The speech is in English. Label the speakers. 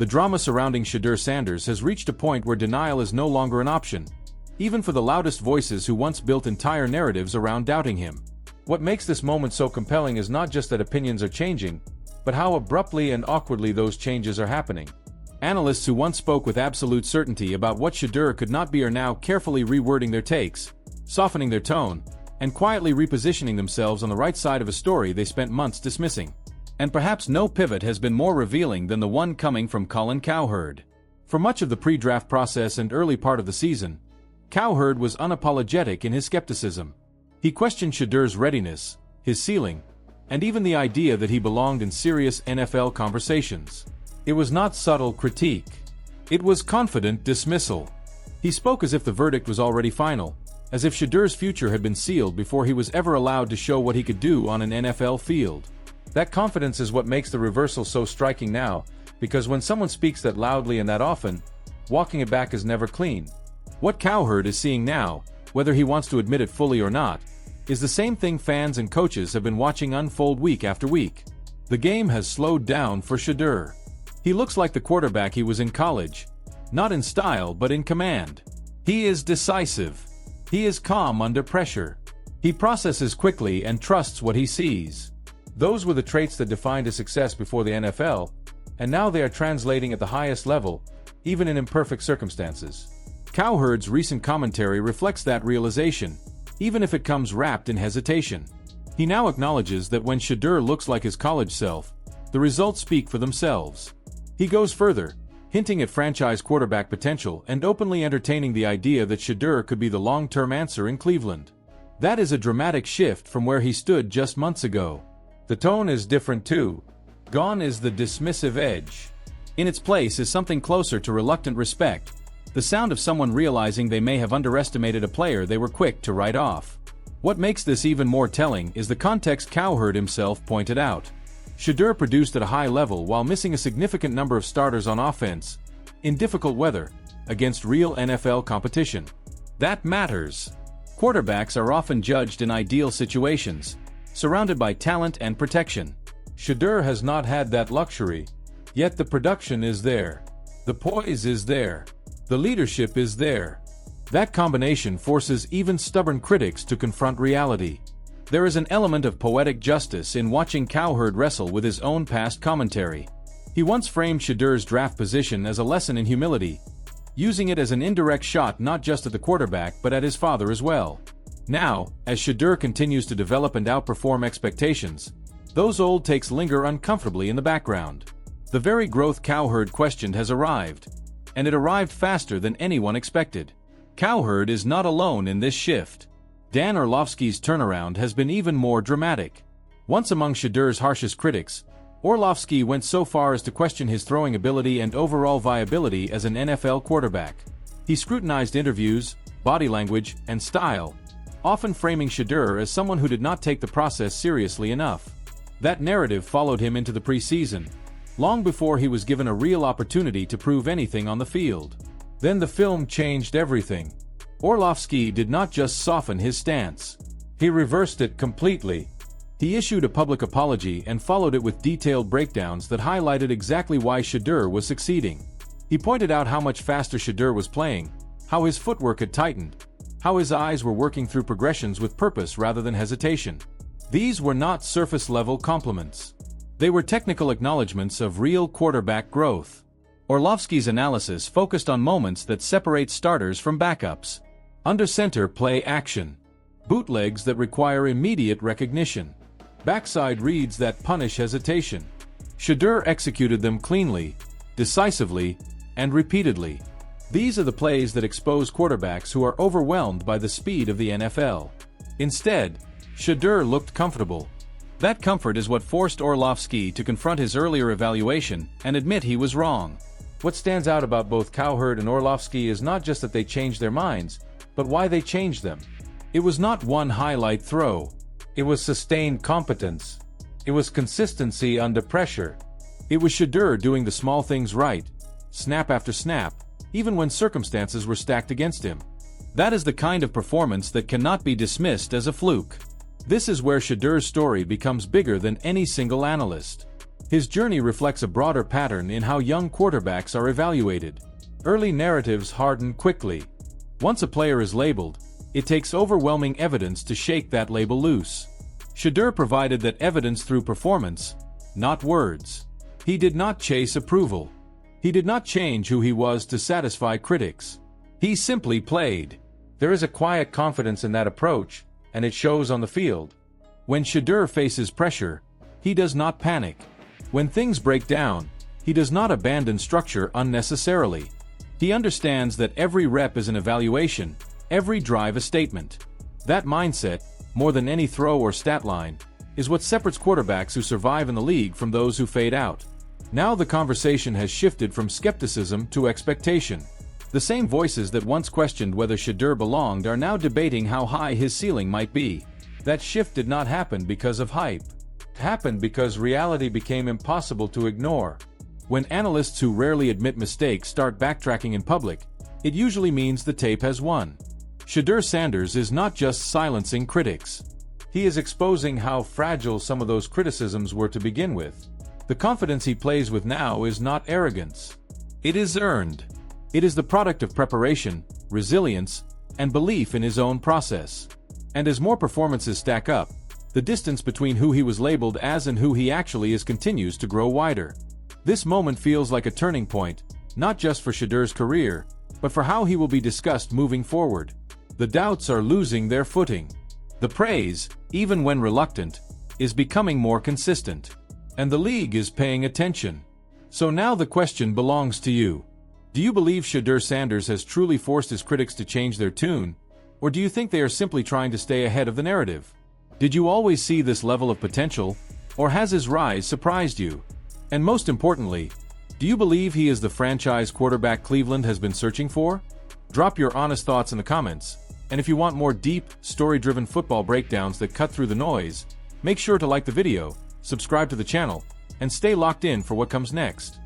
Speaker 1: The drama surrounding Shedeur Sanders has reached a point where denial is no longer an option, even for the loudest voices who once built entire narratives around doubting him. What makes this moment so compelling is not just that opinions are changing, but how abruptly and awkwardly those changes are happening. Analysts who once spoke with absolute certainty about what Shadur could not be are now carefully rewording their takes, softening their tone, and quietly repositioning themselves on the right side of a story they spent months dismissing. And perhaps no pivot has been more revealing than the one coming from Colin Cowherd. For much of the pre-draft process and early part of the season, Cowherd was unapologetic in his skepticism. He questioned Shadur's readiness, his ceiling, and even the idea that he belonged in serious NFL conversations. It was not subtle critique. It was confident dismissal. He spoke as if the verdict was already final, as if Shadur's future had been sealed before he was ever allowed to show what he could do on an NFL field. That confidence is what makes the reversal so striking now, because when someone speaks that loudly and that often, walking it back is never clean. What Cowherd is seeing now, whether he wants to admit it fully or not, is the same thing fans and coaches have been watching unfold week after week. The game has slowed down for Shadur. He looks like the quarterback he was in college, not in style but in command. He is decisive. He is calm under pressure. He processes quickly and trusts what he sees. Those were the traits that defined his success before the NFL, and now they are translating at the highest level, even in imperfect circumstances. Cowherd's recent commentary reflects that realization, even if it comes wrapped in hesitation. He now acknowledges that when Shadur looks like his college self, the results speak for themselves. He goes further, hinting at franchise quarterback potential and openly entertaining the idea that Shadur could be the long-term answer in Cleveland. That is a dramatic shift from where he stood just months ago. The tone is different too. Gone is the dismissive edge. In its place is something closer to reluctant respect, the sound of someone realizing they may have underestimated a player they were quick to write off. What makes this even more telling is the context Cowherd himself pointed out. Shadur produced at a high level while missing a significant number of starters on offense, in difficult weather, against real NFL competition. That matters. Quarterbacks are often judged in ideal situations, surrounded by talent and protection. Shadur has not had that luxury, yet the production is there. The poise is there. The leadership is there. That combination forces even stubborn critics to confront reality. There is an element of poetic justice in watching Cowherd wrestle with his own past commentary. He once framed Shadur's draft position as a lesson in humility, using it as an indirect shot not just at the quarterback but at his father as well. Now, as Shadur continues to develop and outperform expectations, those old takes linger uncomfortably in the background. The very growth Cowherd questioned has arrived, and it arrived faster than anyone expected. Cowherd is not alone in this shift. Dan Orlovsky's turnaround has been even more dramatic. Once among Shadur's harshest critics, Orlovsky went so far as to question his throwing ability and overall viability as an NFL quarterback. He scrutinized interviews, body language, and style, often framing Shadur as someone who did not take the process seriously enough. That narrative followed him into the preseason, long before he was given a real opportunity to prove anything on the field. Then the film changed everything. Orlovsky did not just soften his stance. He reversed it completely. He issued a public apology and followed it with detailed breakdowns that highlighted exactly why Shadur was succeeding. He pointed out how much faster Shadur was playing, how his footwork had tightened, how his eyes were working through progressions with purpose rather than hesitation. These were not surface-level compliments. They were technical acknowledgments of real quarterback growth. Orlovsky's analysis focused on moments that separate starters from backups. Under center play action. Bootlegs that require immediate recognition. Backside reads that punish hesitation. Shadur executed them cleanly, decisively, and repeatedly. These are the plays that expose quarterbacks who are overwhelmed by the speed of the NFL. Instead, Shadur looked comfortable. That comfort is what forced Orlovsky to confront his earlier evaluation and admit he was wrong. What stands out about both Cowherd and Orlovsky is not just that they changed their minds, but why they changed them. It was not one highlight throw. It was sustained competence. It was consistency under pressure. It was Shadur doing the small things right, snap after snap, even when circumstances were stacked against him. That is the kind of performance that cannot be dismissed as a fluke. This is where Shadur's story becomes bigger than any single analyst. His journey reflects a broader pattern in how young quarterbacks are evaluated. Early narratives harden quickly. Once a player is labeled, it takes overwhelming evidence to shake that label loose. Shadur provided that evidence through performance, not words. He did not chase approval. He did not change who he was to satisfy critics. He simply played. There is a quiet confidence in that approach, and it shows on the field. When Shadur faces pressure, he does not panic. When things break down, he does not abandon structure unnecessarily. He understands that every rep is an evaluation, every drive a statement. That mindset, more than any throw or stat line, is what separates quarterbacks who survive in the league from those who fade out. Now the conversation has shifted from skepticism to expectation. The same voices that once questioned whether Shadur belonged are now debating how high his ceiling might be. That shift did not happen because of hype. It happened because reality became impossible to ignore. When analysts who rarely admit mistakes start backtracking in public, it usually means the tape has won. Shedeur Sanders is not just silencing critics. He is exposing how fragile some of those criticisms were to begin with. The confidence he plays with now is not arrogance. It is earned. It is the product of preparation, resilience, and belief in his own process. And as more performances stack up, the distance between who he was labeled as and who he actually is continues to grow wider. This moment feels like a turning point, not just for Shedur's career, but for how he will be discussed moving forward. The doubts are losing their footing. The praise, even when reluctant, is becoming more consistent. And the league is paying attention. So now the question belongs to you. Do you believe Shedeur Sanders has truly forced his critics to change their tune? Or do you think they are simply trying to stay ahead of the narrative? Did you always see this level of potential? Or has his rise surprised you? And most importantly, do you believe he is the franchise quarterback Cleveland has been searching for? Drop your honest thoughts in the comments. And if you want more deep, story-driven football breakdowns that cut through the noise, make sure to like the video, subscribe to the channel, and stay locked in for what comes next.